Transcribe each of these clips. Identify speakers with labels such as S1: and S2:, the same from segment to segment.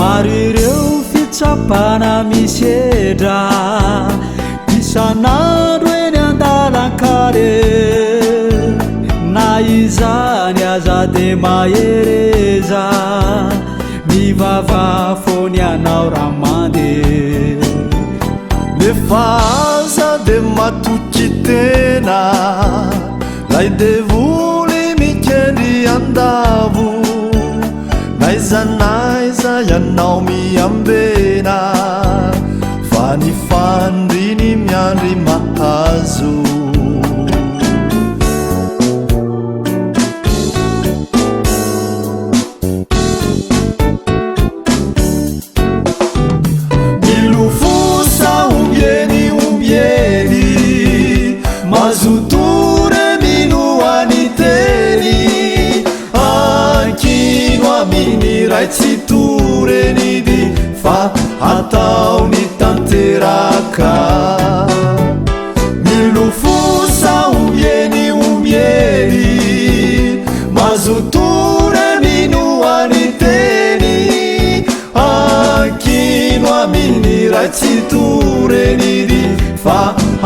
S1: marireo fitsapana misedra isanandro eny andalankare na izany aza de mahereza mivava fony anao ramande
S2: lefaza de matoky tena lay devoly mikendry andavo naizanaiza ianao miambena fa ny fandriny miandry mahazo milofosa umbieny mazotore minoany teny ankino aminy ray tsy torenidy fa atao ny tanteraka milofosa umbieny mazotore minoany teny ankino aminy ray tsy torenidy fa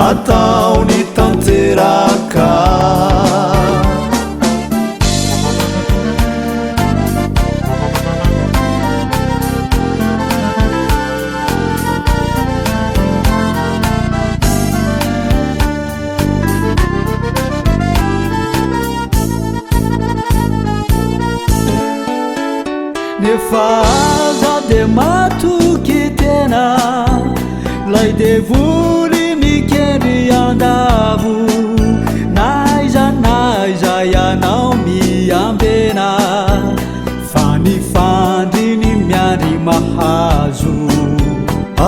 S2: atao ny tanteraka
S1: nefa aza de matoky tena lay devoly mikendry andavo naiza ianao miambena fa ny fandriny miandry mahazo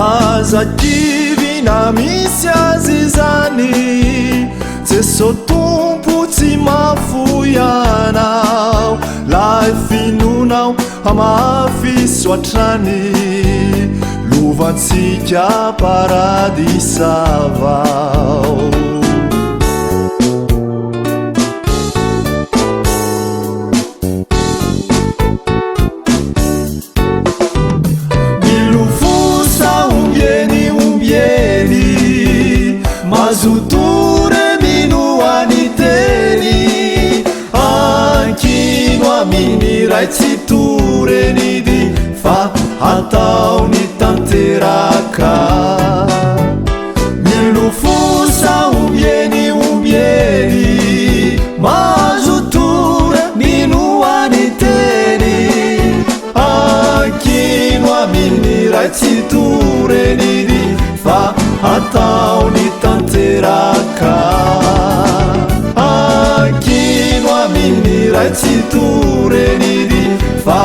S2: aza kivy na misy azy zany jeso tompo tsy mafoy anao lay finonao amafisoatrany lovantsika paradisa vao milofosa umbieny mazotore minoany teny ankino aminy ray tsy torenidy fa atao ny tanteraka milofosa umbieny mazotore minoany teny ankino aminy ray tsy torenidy fa atao ny tanteraka ankino aminy ray tsy torenidy fa